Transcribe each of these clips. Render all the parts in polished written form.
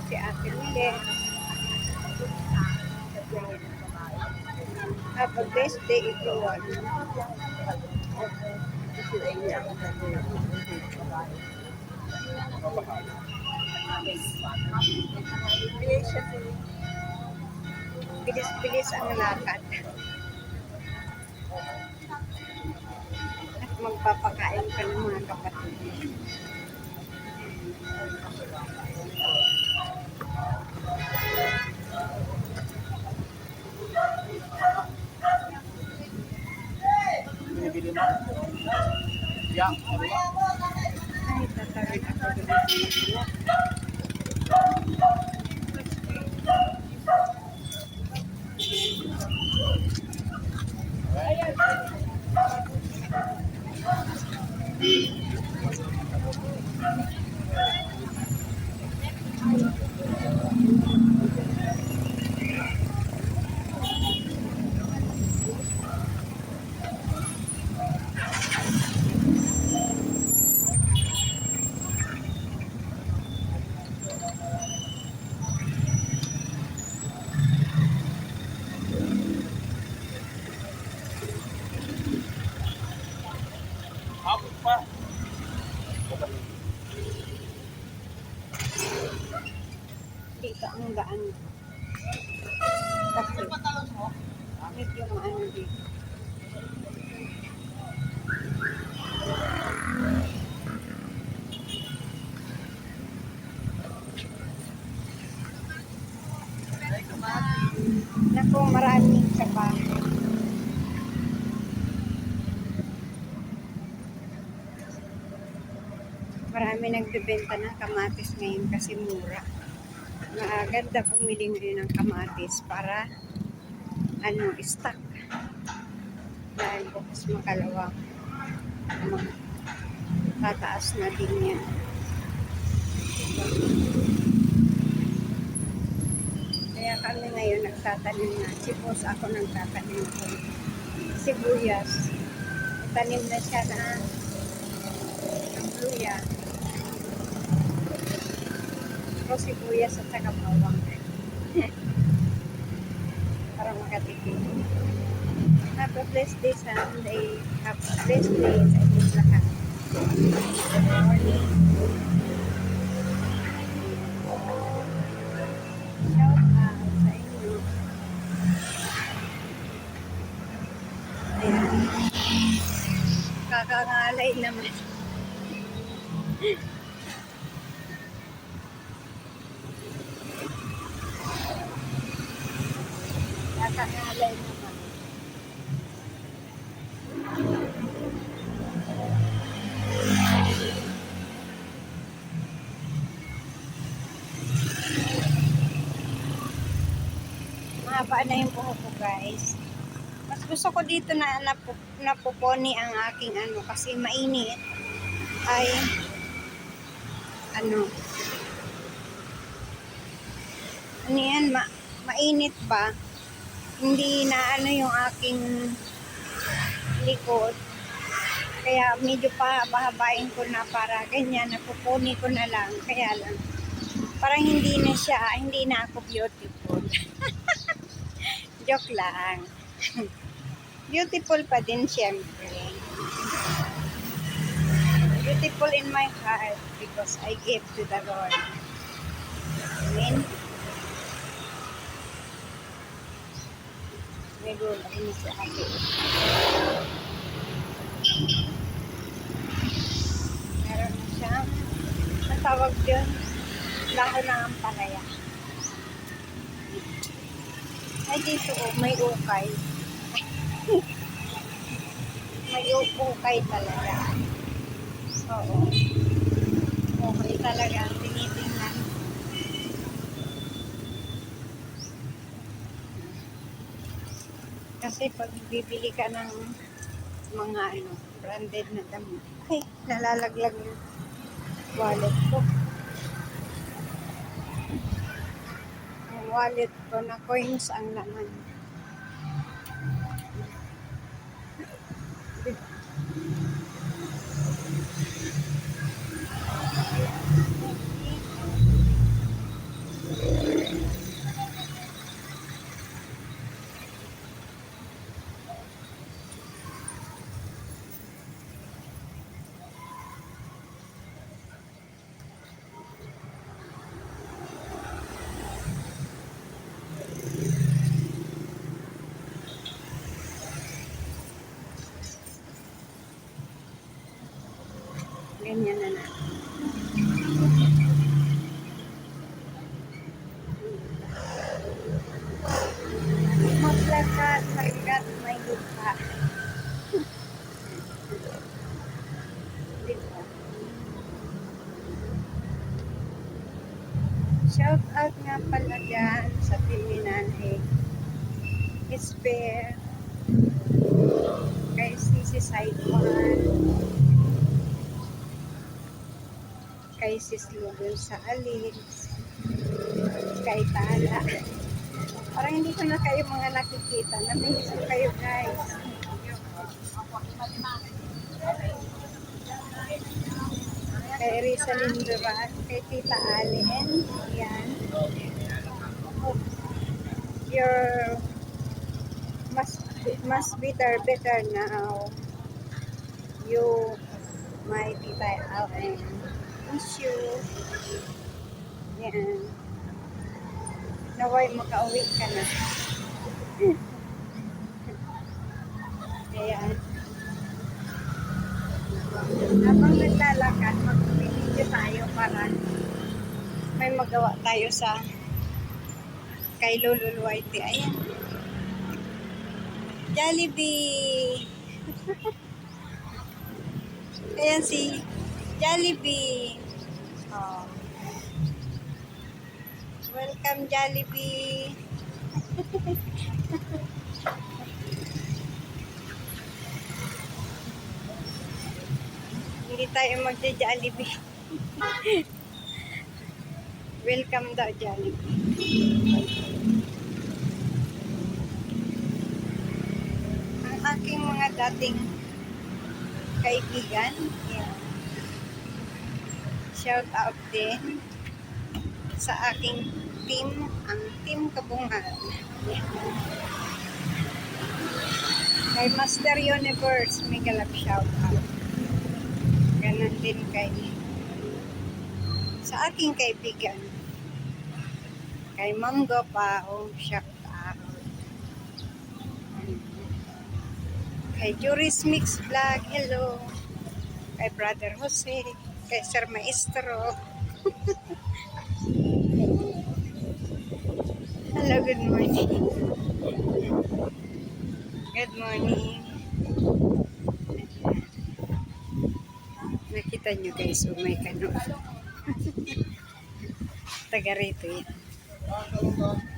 si Ate Mili. Have a best day, everyone. Bilis-bilis ang lakad. At magpapakain ka ng mga kapatid. Bibili mo? Yeah. Ay, tatawid ako doon. Abot pa. Dito ang daan. Kasi medyo maano dito. Naku, maraming sabahan. Marami nagbebenta ng kamatis ngayon kasi mura. Maganda bumili ngayon ng kamatis para stock. Dahil bukas makalawa. Tataas na din yan. Kaya kami ngayon nagtatanim na. Si boss ako nagtatanim ko. Sibuyas. Tanim na siya ng luya. O sibuyas at saka bawang. Para makatipid. Have a blessed day Sunday. Have a blessed day sa inyong lahat. Good morning. Shout out sa inyo. Ayan. Kakangalay naman. Kakangalay naman. Mahaba na yung buhok ko, guys. Mas gusto ko dito na napuponi ang aking kasi mainit. Ay ano yan, mainit ba? Hindi na yung aking likod. Kaya medyo pahabain ko na para ganyan, napupuni ko na lang. Kaya lang, parang hindi na ako beautiful. Joke lang. Beautiful pa din syempre. Beautiful in my heart because I gave to the Lord. Amen. May gulay ni si ate. Meron na siyang matawag yun. Dahon ng ampalaya. Ay dito may ukay. May ukay talaga. Oo. Okay talaga ang tinitingnan. Kasi pag bibili ka ng mga branded na damit, ay, nalalaglag yung wallet ko. Ang wallet ko na coins ang laman. Ganyan na na. Maglakad hanggat may lupa. Diba? Shout out nga pala dyan sa Piminanay. Isper. Kay Sisi Sidebar. Kay Sis Lugon sa Alis. Kay Tala. Parang hindi ko na kayo mga nakikita. Namiss ko kayo guys. Kay Risa Linduran. Kay Tita Allen. Yan. You're must better now. You, my Tita Allen. Miss you. Yan. Naway makauwi ka na. Ayan. Habang naglalakad, mag-video tayo para may magawa tayo sa kay Lolo Luwaite. Ayan. Jollibee! Ayan si Jollibee. Oh. Welcome Jollibee. Hindi tayo magja-Jollibee. Welcome daw Jollibee. Ang aking mga dating kaibigan, yan. Shout out din sa aking team, ang Team Kabungan. Yan. Kay Master Universe, mega love shout out. Ganon din kay sa aking kaibigan. Kay Ma'am Gopao, shout out. Kay Juris Mix Vlog, hello. Kay Brother Jose, kay Sir Maestro. Hello, good morning. Good morning. Nakita nyo guys, may kano. Taga rito yan.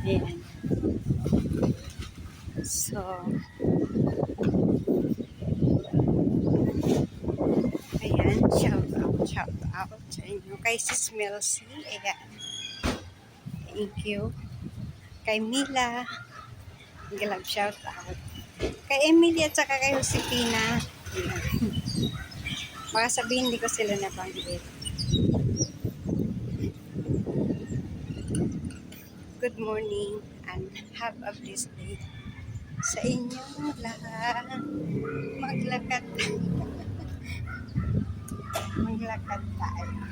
Ayan. So, ayan, shout out sa inyo. Kay Sis Melcy, ayan. Thank you. Kay Mila, galag shout out. Kay Emilia at saka kay Josefina. Ayan. Baka sabihin hindi ko sila nabanggit. Good morning and have a blessed day sa inyong lahat. Maglakad. Maglakad tayo.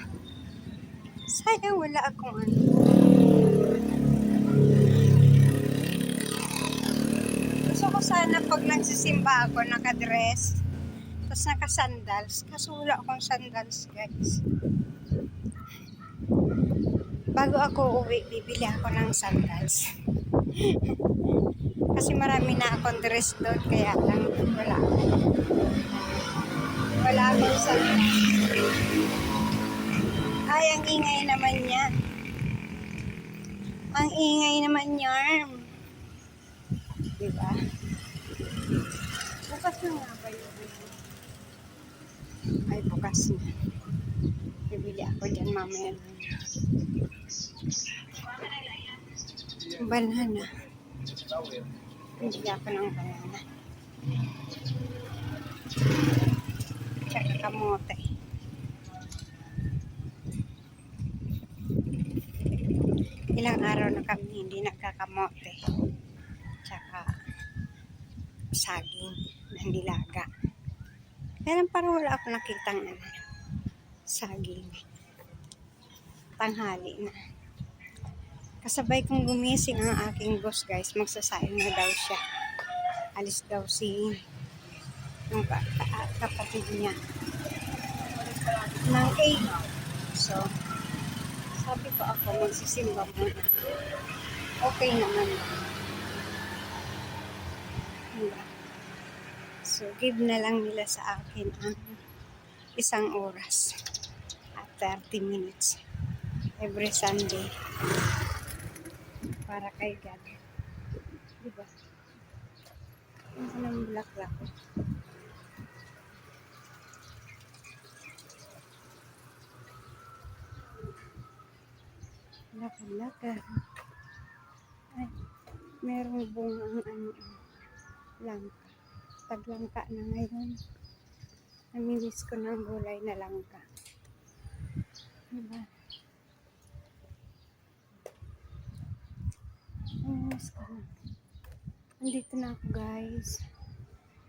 Sayang wala akong ano. Gusto ko sana pag nagsisimba ako nakadress tapos naka-sandals. Kaso wala akong sandals guys. Bago ako uwi, bibili ako ng sandals. Kasi marami na akong dress doon, kaya lang wala akong sandals. Ay, ang ingay naman niya. Ang ingay naman yarm. Diba? Bukas na nga ba yun? Ay, bukas na. Bibili ako dyan mamaya. Banana. Bibili ako ng banana. Tsaka kamote. Ilang araw na kami hindi nagkakamote. Tsaka saging na nilaga. Kaya parang wala ako nakitang saging. Tanghali na. Kasabay kong gumising ang aking boss guys. Magsasaing na daw siya. Alis daw si yung kapatid niya. ng 8. So, sabi ko ako, magsisimba muna. Okay naman. Diba? So, give na lang nila sa akin ang 1 oras at 30 minutes every Sunday para kay God. Diba? Ang sanang bulaklak. Laka-laka. Ay, merong bunga ang langka. Taglangka na ngayon. Namimiss ko ng gulay na langka. Diba? Namimiss ko na. Nandito na ako, guys.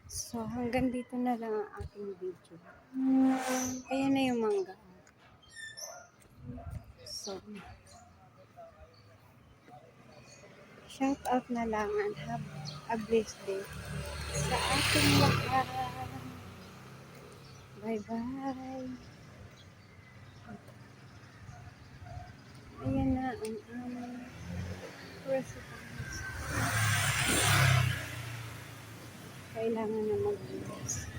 So, hanggang dito na lang ang aking video. Ayan na yung mangga. So, shout out na lang and have a blessed day sa ating lahat. Bye-bye. Ayan na ang aming recipes. Kailangan na mag-bless.